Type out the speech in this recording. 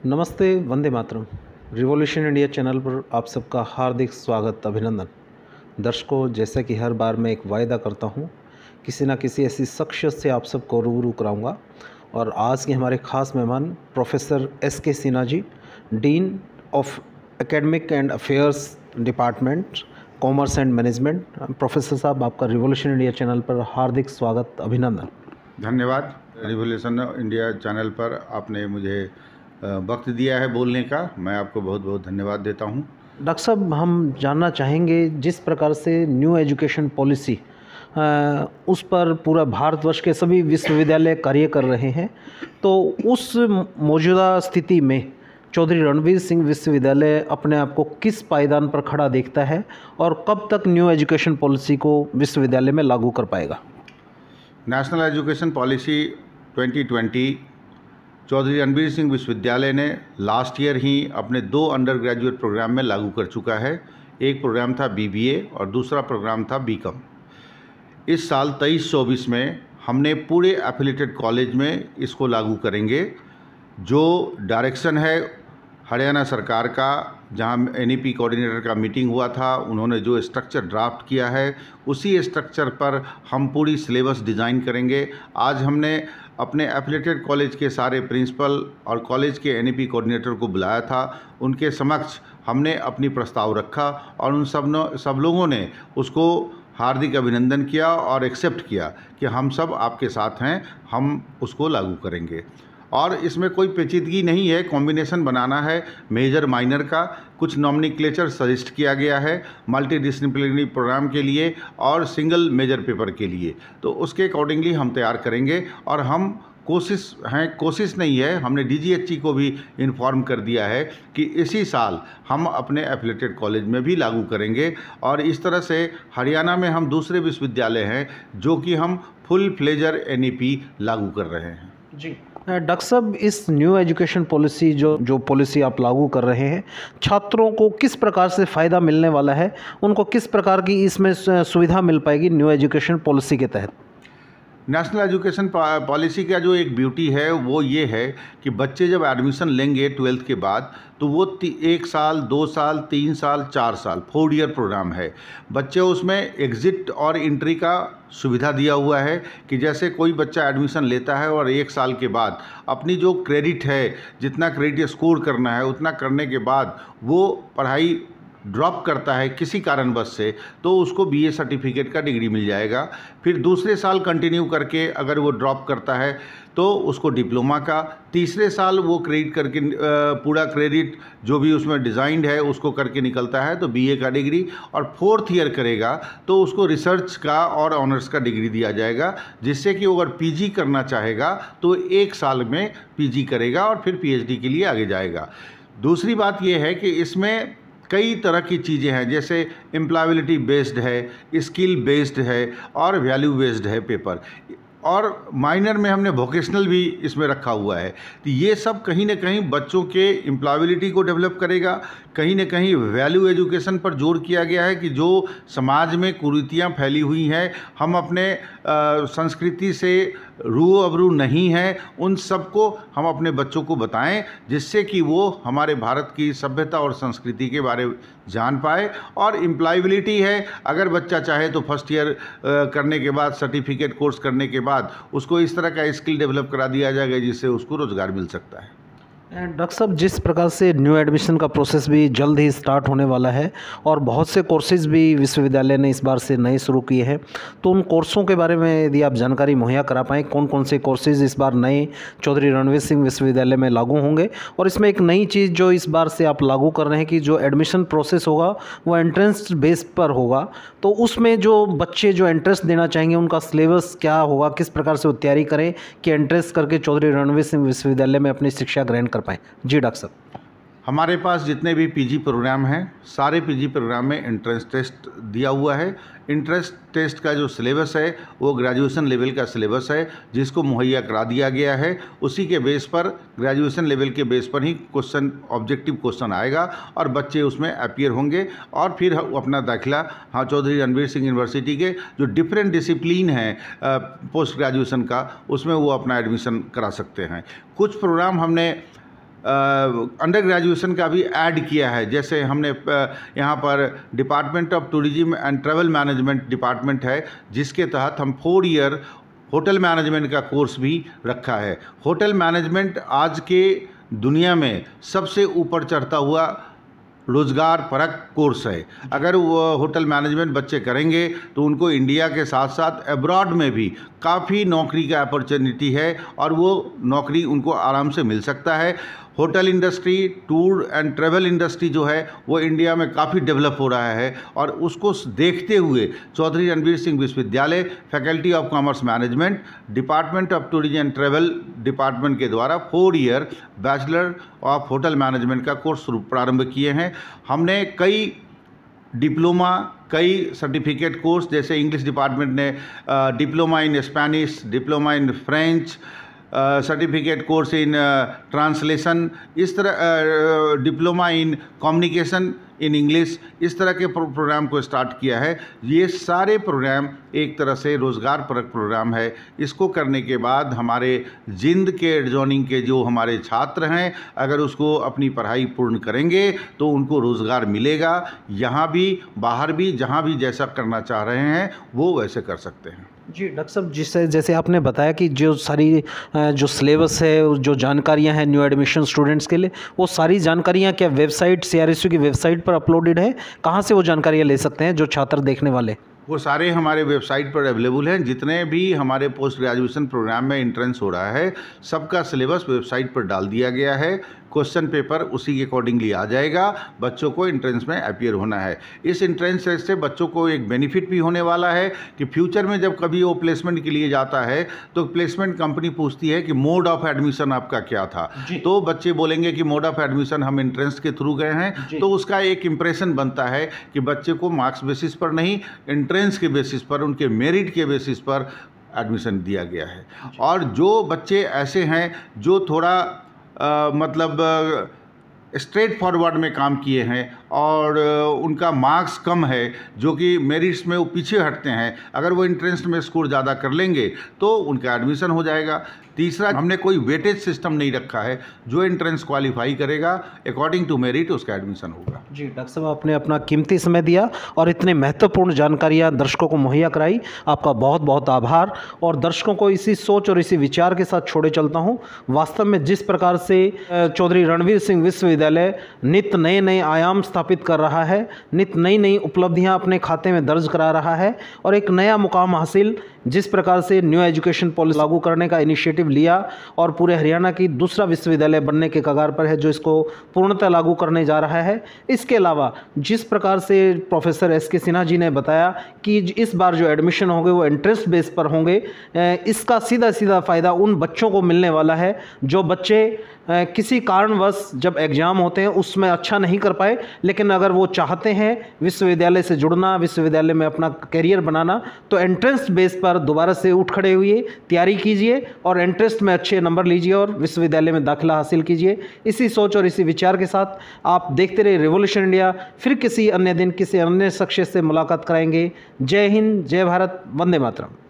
नमस्ते, Vande Mataram. Revolution India channel पर आप सबका हार्दिक स्वागत, अभिनंदन। दर्शकों, जैसा कि हर बार मैं एक वायदा करता हूं, किसी ना किसी ऐसी शख्सियत से आप सबको रूबरू कराऊंगा। और आज के हमारे ख़ास मेहमान professor S K. Sinha ji, dean of academic and affairs department, commerce and management. Professor साहब, आपका रिवॉल्यूशन इंडिया चैनल पर हार्दिक स्वागत, अभिनंदन। धन्यवाद। रिवॉल्यूशन इंडिया चैनल पर आपने मुझे वक्त दिया है बोलने का, मैं आपको बहुत बहुत धन्यवाद देता हूं। डॉक्टर साहब, हम जानना चाहेंगे जिस प्रकार से न्यू एजुकेशन पॉलिसी उस पर पूरा भारतवर्ष के सभी विश्वविद्यालय कार्य कर रहे हैं, तो उस मौजूदा स्थिति में चौधरी रणवीर सिंह विश्वविद्यालय अपने आप को किस पायदान पर खड़ा देखता है और कब तक न्यू एजुकेशन पॉलिसी को विश्वविद्यालय में लागू कर पाएगा? National education policy 2020 Chaudhary Ranvir Singh विश्वविद्यालय ने लास्ट ईयर ही अपने 2 अंडर ग्रेजुएट प्रोग्राम में लागू कर चुका है। एक प्रोग्राम था BBA और दूसरा प्रोग्राम था BCom। इस साल 23-24 में हमने पूरे एफिलिएटेड कॉलेज में इसको लागू करेंगे। जो डायरेक्शन है हरियाणा सरकार का, जहां NEP कोऑर्डिनेटर का मीटिंग हुआ था, उन्होंने जो स्ट्रक्चर ड्राफ्ट किया है उसी स्ट्रक्चर पर हम पूरी सिलेबस डिज़ाइन करेंगे। आज हमने अपने एफिलिएटेड कॉलेज के सारे प्रिंसिपल और कॉलेज के NEP कोऑर्डिनेटर को बुलाया था। उनके समक्ष हमने अपनी प्रस्ताव रखा और उन सब लोगों ने उसको हार्दिक अभिनंदन किया और एक्सेप्ट किया कि हम सब आपके साथ हैं, हम उसको लागू करेंगे। और इसमें कोई पेचीदगी नहीं है, कॉम्बिनेशन बनाना है मेजर माइनर का। कुछ नॉमिनक्लेचर सजेस्ट किया गया है मल्टी डिसिप्लिनरी प्रोग्राम के लिए और सिंगल मेजर पेपर के लिए, तो उसके अकॉर्डिंगली हम तैयार करेंगे। और हम कोशिश नहीं है, हमने DGHE को भी इन्फॉर्म कर दिया है कि इसी साल हम अपने एफिलिएटेड कॉलेज में भी लागू करेंगे। और इस तरह से हरियाणा में हम दूसरे विश्वविद्यालय हैं जो कि हम फुल फ्लेजर NEP लागू कर रहे हैं। जी डॉक्टर साहब, इस न्यू एजुकेशन पॉलिसी जो पॉलिसी आप लागू कर रहे हैं, छात्रों को किस प्रकार से फ़ायदा मिलने वाला है? उनको किस प्रकार की इसमें सुविधा मिल पाएगी न्यू एजुकेशन पॉलिसी के तहत? नेशनल एजुकेशन पॉलिसी का जो एक ब्यूटी है वो ये है कि बच्चे जब एडमिशन लेंगे 12th के बाद, तो वो 1 साल, 2 साल, 3 साल, 4 साल 4 ईयर प्रोग्राम है। बच्चे उसमें एग्ज़िट और एंट्री का सुविधा दिया हुआ है कि जैसे कोई बच्चा एडमिशन लेता है और 1 साल के बाद अपनी जो क्रेडिट है, जितना क्रेडिट स्कोर करना है उतना करने के बाद वो पढ़ाई ड्रॉप करता है किसी कारणवश से, तो उसको BA सर्टिफिकेट का डिग्री मिल जाएगा। फिर दूसरे साल कंटिन्यू करके अगर वो ड्रॉप करता है तो उसको डिप्लोमा का, तीसरे साल वो क्रेडिट करके पूरा क्रेडिट जो भी उसमें डिज़ाइंड है उसको करके निकलता है तो BA का डिग्री, और 4th ईयर करेगा तो उसको रिसर्च का और ऑनर्स का डिग्री दिया जाएगा, जिससे कि अगर PG करना चाहेगा तो 1 साल में PG करेगा और फिर PhD के लिए आगे जाएगा। दूसरी बात ये है कि इसमें कई तरह की चीज़ें हैं, जैसे एम्प्लॉयबिलिटी बेस्ड है, स्किल बेस्ड है और वैल्यू बेस्ड है पेपर, और माइनर में हमने वोकेशनल भी इसमें रखा हुआ है। तो ये सब कहीं ना कहीं बच्चों के एम्प्लॉयबिलिटी को डेवलप करेगा। कहीं ना कहीं वैल्यू एजुकेशन पर जोर किया गया है कि जो समाज में कुरीतियाँ फैली हुई हैं, हम अपने संस्कृति से रूबरू नहीं हैं, उन सबको हम अपने बच्चों को बताएं, जिससे कि वो हमारे भारत की सभ्यता और संस्कृति के बारे में जान पाए। और एम्प्लॉयबिलिटी है, अगर बच्चा चाहे तो फर्स्ट ईयर करने के बाद, सर्टिफिकेट कोर्स करने के बाद उसको इस तरह का स्किल डेवलप करा दिया जाएगा जिससे उसको रोज़गार मिल सकता है। डॉक्टर साहब, जिस प्रकार से न्यू एडमिशन का प्रोसेस भी जल्द ही स्टार्ट होने वाला है और बहुत से कोर्सेज़ भी विश्वविद्यालय ने इस बार से नए शुरू किए हैं, तो उन कोर्सों के बारे में यदि आप जानकारी मुहैया करा पाएँ, कौन कौन से कोर्सेज़ इस बार नए चौधरी रणवीर सिंह विश्वविद्यालय में लागू होंगे? और इसमें एक नई चीज़ जो इस बार से आप लागू कर रहे हैं कि जो एडमिशन प्रोसेस होगा वो एंट्रेंस बेस पर होगा, तो उसमें जो बच्चे जो एंट्रेंस देना चाहेंगे उनका सिलेबस क्या होगा, किस प्रकार से वो तैयारी करें कि एंट्रेंस करके चौधरी रणवीर सिंह विश्वविद्यालय में अपनी शिक्षा ग्रहण कर पाएँ? जी डॉक्टर साहब, हमारे पास जितने भी PG प्रोग्राम हैं, सारे PG प्रोग्राम में एंट्रेंस टेस्ट दिया हुआ है। एंट्रेंस टेस्ट का जो सिलेबस है वो ग्रेजुएशन लेवल का सिलेबस है, जिसको मुहैया करा दिया गया है। उसी के बेस पर, ग्रेजुएशन लेवल के बेस पर ही क्वेश्चन, ऑब्जेक्टिव क्वेश्चन आएगा और बच्चे उसमें अपीयर होंगे और फिर अपना दाखिला चौधरी रणवीर सिंह यूनिवर्सिटी के जो डिफरेंट डिसिप्लिन हैं पोस्ट ग्रेजुएशन का, उसमें वो अपना एडमिशन करा सकते हैं। कुछ प्रोग्राम हमने अंडर ग्रेजुएशन का भी ऐड किया है। जैसे हमने यहाँ पर department of tourism and travel management department है, जिसके तहत हम 4 ईयर होटल मैनेजमेंट का कोर्स भी रखा है। होटल मैनेजमेंट आज के दुनिया में सबसे ऊपर चढ़ता हुआ रोज़गार परक कोर्स है। अगर वो होटल मैनेजमेंट बच्चे करेंगे तो उनको इंडिया के साथ साथ अब्रॉड में भी काफ़ी नौकरी का अपॉर्चुनिटी है और वो नौकरी उनको आराम से मिल सकता है। Hotel industry, tour and travel industry जो है वो इंडिया में काफ़ी डेवलप हो रहा है और उसको देखते हुए चौधरी रणवीर सिंह विश्वविद्यालय, faculty of commerce management, department of tourism and travel department के द्वारा 4 year bachelor of hotel management का कोर्स प्रारंभ किए हैं। हमने कई डिप्लोमा, कई सर्टिफिकेट कोर्स, जैसे इंग्लिश डिपार्टमेंट ने diploma in Spanish, diploma in French, certificate course in translation, इस तरह diploma in communication in English, इस तरह के प्रोग्राम को स्टार्ट किया है। ये सारे प्रोग्राम एक तरह से रोज़गार परक प्रोग्राम है। इसको करने के बाद हमारे जिंद के एडजॉइनिंग के जो हमारे छात्र हैं, अगर उसको अपनी पढ़ाई पूर्ण करेंगे तो उनको रोज़गार मिलेगा। यहाँ भी, बाहर भी, जहाँ भी जैसा करना चाह रहे हैं वो वैसे कर सकते हैं। जी डॉक्टर साहब, जैसे आपने बताया कि जो सारी जो सिलेबस है, जो जानकारियां हैं न्यू एडमिशन स्टूडेंट्स के लिए, वो सारी जानकारियां क्या वेबसाइट, CRSU की वेबसाइट पर अपलोडेड है? कहां से वो जानकारियां ले सकते हैं जो छात्र देखने वाले? वो सारे हमारे वेबसाइट पर अवेलेबल हैं। जितने भी हमारे पोस्ट ग्रेजुएशन प्रोग्राम में एंट्रेंस हो रहा है, सबका सिलेबस वेबसाइट पर डाल दिया गया है। क्वेश्चन पेपर उसी के अकॉर्डिंगली आ जाएगा। बच्चों को एंट्रेंस में अपीयर होना है। इस एंट्रेंस से बच्चों को एक बेनिफिट भी होने वाला है कि फ्यूचर में जब कभी वो प्लेसमेंट के लिए जाता है तो प्लेसमेंट कंपनी पूछती है कि मोड ऑफ एडमिशन आपका क्या था, तो बच्चे बोलेंगे कि मोड ऑफ एडमिशन हम एंट्रेंस के थ्रू गए हैं। तो उसका एक इम्प्रेशन बनता है कि बच्चे को मार्क्स बेसिस पर नहीं, एंट्रेंस के बेसिस पर, उनके मेरिट के बेसिस पर एडमिशन दिया गया है। और जो बच्चे ऐसे हैं जो थोड़ा मतलब स्ट्रेट फॉरवर्ड में काम किए हैं और उनका मार्क्स कम है, जो कि मेरिट्स में वो पीछे हटते हैं, अगर वो एंट्रेंस में स्कोर ज़्यादा कर लेंगे तो उनका एडमिशन हो जाएगा। तीसरा, हमने कोई वेटेज सिस्टम नहीं रखा है। जो एंट्रेंस क्वालिफाई करेगा अकॉर्डिंग टू मेरिट उसका एडमिशन होगा। जी डॉक्टर साहब, आपने अपना कीमती समय दिया और इतने महत्वपूर्ण जानकारियां दर्शकों को मुहैया कराई, आपका बहुत बहुत आभार। और दर्शकों को इसी सोच और इसी विचार के साथ छोड़े चलता हूं। वास्तव में जिस प्रकार से चौधरी रणवीर सिंह विश्वविद्यालय नित्य नए नए आयाम स्थापित कर रहा है, नित्य नई नई उपलब्धियां अपने खाते में दर्ज करा रहा है और एक नया मुकाम हासिल, जिस प्रकार से न्यू एजुकेशन पॉलिसी लागू करने का इनिशिएटिव लिया और पूरे हरियाणा की दूसरा विश्वविद्यालय बनने के कगार पर है जो इसको पूर्णतः लागू करने जा रहा है। इसके अलावा जिस प्रकार से प्रोफेसर SK सिन्हा जी ने बताया कि इस बार जो एडमिशन होंगे वो इंटरेस्ट बेस पर होंगे, इसका सीधा सीधा फ़ायदा उन बच्चों को मिलने वाला है जो बच्चे किसी कारणवश जब एग्ज़ाम होते हैं उसमें अच्छा नहीं कर पाए, लेकिन अगर वो चाहते हैं विश्वविद्यालय से जुड़ना, विश्वविद्यालय में अपना करियर बनाना, तो एंट्रेंस बेस पर दोबारा से उठ खड़े हुए तैयारी कीजिए और एंट्रेंस में अच्छे नंबर लीजिए और विश्वविद्यालय में दाखिला हासिल कीजिए। इसी सोच और इसी विचार के साथ आप देखते रहे रिवॉल्यूशन इंडिया। फिर किसी अन्य दिन किसी अन्य शख्स से मुलाकात कराएंगे। जय हिंद, जय भारत, वंदे मातरम।